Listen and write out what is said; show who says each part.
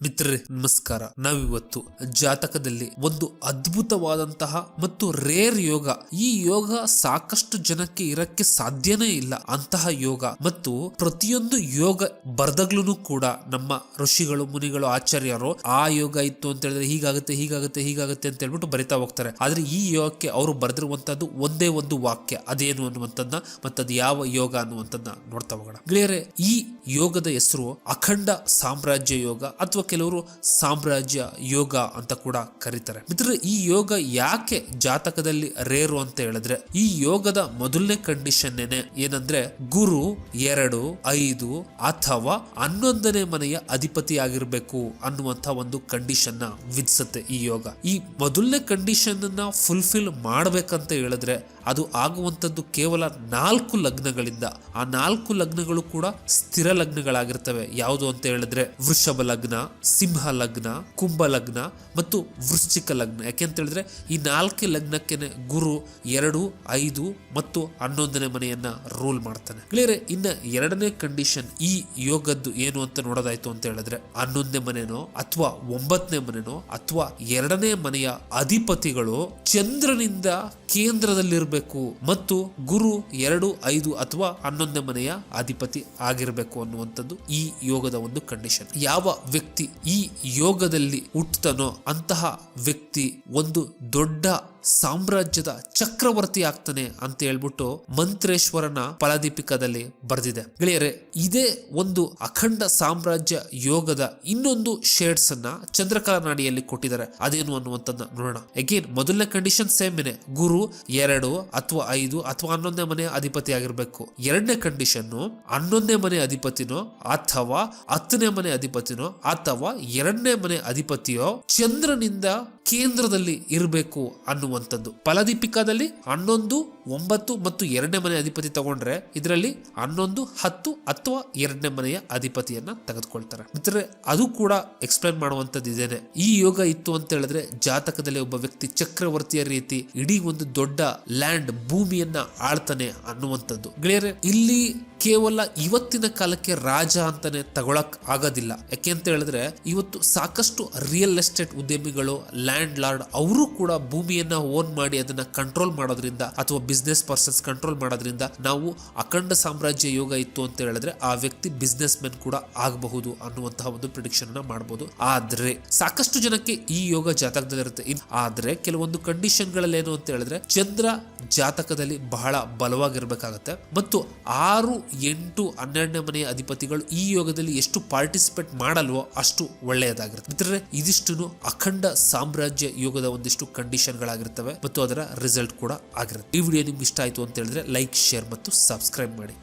Speaker 1: ಮಿತ್ರರೇ ನಮಸ್ಕಾರ. ನಾವಿವತ್ತು ಜಾತಕದಲ್ಲಿ ಒಂದು ಅದ್ಭುತವಾದಂತಹ ಮತ್ತು ರೇರ್ ಯೋಗ, ಈ ಯೋಗ ಸಾಕಷ್ಟು ಜನಕ್ಕೆ ಇರಕ್ಕೆ ಸಾಧ್ಯನೇ ಇಲ್ಲ ಅಂತಹ ಯೋಗ, ಮತ್ತು ಪ್ರತಿಯೊಂದು ಯೋಗ ಬರ್ದಾಗ್ಲೂ ಕೂಡ ನಮ್ಮ ಋಷಿಗಳು ಮುನಿಗಳು ಆಚಾರ್ಯರು ಆ ಯೋಗ ಇತ್ತು ಅಂತ ಹೇಳಿದ್ರೆ ಹೀಗಾಗುತ್ತೆ ಹೀಗಾಗುತ್ತೆ ಹೀಗಾಗುತ್ತೆ ಅಂತ ಹೇಳ್ಬಿಟ್ಟು ಬರಿತಾ ಹೋಗ್ತಾರೆ. ಆದ್ರೆ ಈ ಯೋಗಕ್ಕೆ ಅವರು ಬರೆದಿರುವಂತದ್ದು ಒಂದೇ ಒಂದು ವಾಕ್ಯ, ಅದೇನು ಅನ್ನುವಂಥದ್ದನ್ನ ಮತ್ತದು ಯಾವ ಯೋಗ ಅನ್ನುವಂಥದ್ದನ್ನ ನೋಡ್ತಾ ಹೋಗೋಣ. ಗೆಳೆಯರೇ, ಈ ಯೋಗದ ಹೆಸರು ಅಖಂಡ ಸಾಮ್ರಾಜ್ಯ ಯೋಗ ಅಥವಾ ಕೆಲವರು ಸಾಮ್ರಾಜ್ಯ ಯೋಗ ಅಂತ ಕೂಡ ಕರೀತಾರೆ. ಮಿತ್ರರೇ, ಈ ಯೋಗ ಯಾಕೆ ಜಾತಕದಲ್ಲಿ ರೇರು ಅಂತ ಹೇಳಿದ್ರೆ, ಈ ಯೋಗದ ಮೊದಲನೇ ಕಂಡೀಷನ್ ಏನಂದ್ರೆ ಗುರು 2, 5 ಅಥವಾ 11ನೇ ಮನೆಯ ಅಧಿಪತಿ ಆಗಿರ್ಬೇಕು ಅನ್ನುವಂತ ಒಂದು ಕಂಡೀಷನ್ ನ ವಿಧಿಸುತ್ತೆ ಈ ಯೋಗ. ಈ ಮೊದಲನೇ ಕಂಡೀಷನ್ ಅನ್ನ ಫುಲ್ಫಿಲ್ ಮಾಡ್ಬೇಕಂತ ಹೇಳಿದ್ರೆ ಅದು ಆಗುವಂತದ್ದು ಕೇವಲ 4 ಲಗ್ನಗಳಿಂದ. ಆ 4 ಲಗ್ನಗಳು ಕೂಡ ಸ್ಥಿರ ಲಗ್ನಗಳಾಗಿರ್ತವೆ. ಯಾವುದು ಅಂತ ಹೇಳಿದ್ರೆ ವೃಷಭ ಲಗ್ನ, ಸಿಂಹ ಲಗ್ನ, ಕುಂಭ ಲಗ್ನ ಮತ್ತು ವೃಶ್ಚಿಕ ಲಗ್ನ. ಯಾಕೆಂತ ಹೇಳಿದ್ರೆ ಈ 4 ಲಗ್ನಕ್ಕೆ ಗುರು 2, 5 ಮತ್ತು 11ನೇ ಮನೆಯನ್ನ ರೂಲ್ ಮಾಡ್ತಾನೆ. ಕ್ಲಿಯರ್? ಇನ್ನ ಎರಡನೇ ಕಂಡೀಷನ್ ಈ ಯೋಗದ್ದು ಏನು ಅಂತ ನೋಡೋದಾಯ್ತು ಅಂತ ಹೇಳಿದ್ರೆ 11ನೇ ಮನೆನೋ ಅಥವಾ 9ನೇ ಮನೆನೋ ಅಥವಾ 2ನೇ ಮನೆಯ ಅಧಿಪತಿಗಳು ಚಂದ್ರನಿಂದ ಕೇಂದ್ರದಲ್ಲಿರಬೇಕು ಮತ್ತು ಗುರು 2, 5 ಅಥವಾ 11ನೇ ಮನೆಯ ಅಧಿಪತಿ ಆಗಿರಬೇಕು ಅನ್ನುವಂಥದ್ದು ಈ ಯೋಗದ ಒಂದು ಕಂಡೀಷನ್. ಯಾವ ವ್ಯಕ್ತಿ ಈ ಯೋಗದಲ್ಲಿ ಹುಟ್ಟುತ್ತಾನೋ ಅಂತಹ ವ್ಯಕ್ತಿ ಒಂದು ದೊಡ್ಡ ಸಾಮ್ರಾಜ್ಯದ ಚಕ್ರವರ್ತಿ ಆಗ್ತಾನೆ ಅಂತ ಹೇಳ್ಬಿಟ್ಟು ಮಂತ್ರೇಶ್ವರನ ಫಲದೀಪಿಕದಲ್ಲಿ ಬರೆದಿದೆ. ಗೆಳೆಯರೆ, ಇದೇ ಒಂದು ಅಖಂಡ ಸಾಮ್ರಾಜ್ಯ ಯೋಗದ ಇನ್ನೊಂದು ಶೇಡ್ಸ್ ಅನ್ನ ಚಂದ್ರಕಲಾ ನಾಡಿಯಲ್ಲಿ ಕೊಟ್ಟಿದ್ದಾರೆ. ಅದೇನು ಅನ್ನುವಂಥದ್ದನ್ನ ನೋಡೋಣ. ಅಗೇನ್ ಮೊದಲನೇ ಕಂಡೀಷನ್ ಸೇಮ್ ಇದೆ, ಗುರು 2 ಅಥವಾ 5 ಅಥವಾ 11ನೇ ಮನೆ ಅಧಿಪತಿ ಆಗಿರ್ಬೇಕು. ಎರಡನೇ ಕಂಡೀಷನ್ 11ನೇ ಮನೆ ಅಧಿಪತಿನೋ ಅಥವಾ 10ನೇ ಮನೆ ಅಧಿಪತಿನೋ ಅಥವಾ 2ನೇ ಮನೆ ಅಧಿಪತಿಯೋ ಚಂದ್ರನಿಂದ ಕೇಂದ್ರದಲ್ಲಿ ಇರಬೇಕು ಅನ್ನುವಂಥದ್ದು. ಫಲದೀಪಿಕಾದಲ್ಲಿ 11, 9 ಮತ್ತು 2ನೇ ಮನೆ ಅಧಿಪತಿ ತಗೊಂಡ್ರೆ ಇದರಲ್ಲಿ 11, 10 ಅಥವಾ 2ನೇ ಮನೆಯ ಅಧಿಪತಿಯನ್ನ ತೆಗೆದುಕೊಳ್ತಾರೆ. ಮಿತ್ರರೇ, ಅದು ಕೂಡ ಎಕ್ಸ್ಪ್ಲೈನ್ ಮಾಡುವಂತದ್ದು ಇದೇನೆ. ಈ ಯೋಗ ಇತ್ತು ಅಂತ ಹೇಳಿದ್ರೆ ಜಾತಕದಲ್ಲಿ ಒಬ್ಬ ವ್ಯಕ್ತಿ ಚಕ್ರವರ್ತಿಯ ರೀತಿ ಇಡೀ ಒಂದು ದೊಡ್ಡ ಲ್ಯಾಂಡ್ ಭೂಮಿಯನ್ನ ಆಳ್ತಾನೆ ಅನ್ನುವಂಥದ್ದು. ಗೆಳೆಯರೆ, ಇಲ್ಲಿ ಕೇವಲ ಇವತ್ತಿನ ಕಾಲಕ್ಕೆ ರಾಜ ಅಂತಾನೆ ತಗೊಳಕ್ ಆಗೋದಿಲ್ಲ. ಯಾಕೆ ಅಂತ ಹೇಳಿದ್ರೆ ಇವತ್ತು ಸಾಕಷ್ಟು ರಿಯಲ್ ಎಸ್ಟೇಟ್ ಉದ್ಯಮಿಗಳು, ಲ್ಯಾಂಡ್ ಲಾರ್ಡ್, ಅವರು ಕೂಡ ಭೂಮಿಯನ್ನ ಓನ್ ಮಾಡಿ ಅದನ್ನ ಕಂಟ್ರೋಲ್ ಮಾಡೋದ್ರಿಂದ ಅಥವಾ ಬಿಸ್ನೆಸ್ ಪರ್ಸನ್ಸ್ ಕಂಟ್ರೋಲ್ ಮಾಡೋದ್ರಿಂದ ನಾವು ಅಖಂಡ ಸಾಮ್ರಾಜ್ಯ ಯೋಗ ಇತ್ತು ಅಂತ ಹೇಳಿದ್ರೆ ಆ ವ್ಯಕ್ತಿ ಬಿಸ್ನೆಸ್ ಮೆನ್ ಕೂಡ ಆಗಬಹುದು ಅನ್ನುವಂತಹ ಒಂದು ಪ್ರಿಡಿಕ್ಷನ್ ಅನ್ನ ಮಾಡಬಹುದು. ಆದ್ರೆ ಸಾಕಷ್ಟು ಜನಕ್ಕೆ ಈ ಯೋಗ ಜಾತಕದಲ್ಲಿರುತ್ತೆ. ಆದ್ರೆ ಕೆಲವೊಂದು ಕಂಡೀಷನ್ ಗಳಲ್ಲಿ ಏನು ಅಂತ ಹೇಳಿದ್ರೆ ಚಂದ್ರ ಜಾತಕದಲ್ಲಿ ಬಹಳ ಬಲವಾಗಿರ್ಬೇಕಾಗತ್ತೆ ಮತ್ತು 6, 8, 12ನೇ ಮನೆಯ ಅಧಿಪತಿಗಳು ಈ ಯೋಗದಲ್ಲಿ ಎಷ್ಟು ಪಾರ್ಟಿಸಿಪೇಟ್ ಮಾಡಲ್ವೋ ಅಷ್ಟು ಒಳ್ಳೆಯದಾಗಿರುತ್ತೆ. ಮಿತ್ರರೇ, ಇದಿಷ್ಟು ಅಖಂಡ ಸಾಮ್ರಾಜ್ಯ ಯೋಗದ ಒಂದಿಷ್ಟು ಕಂಡೀಷನ್ ಗಳಾಗಿರ್ತವೆ ಮತ್ತು ಅದರ ರಿಸಲ್ಟ್ ಕೂಡ ಆಗಿರುತ್ತೆ. ಈ ವಿಡಿಯೋ ನಿಮ್ಗೆ ಇಷ್ಟ ಆಯ್ತು ಅಂತ ಹೇಳಿದ್ರೆ ಲೈಕ್, ಶೇರ್ ಮತ್ತು ಸಬ್ಸ್ಕ್ರೈಬ್ ಮಾಡಿ.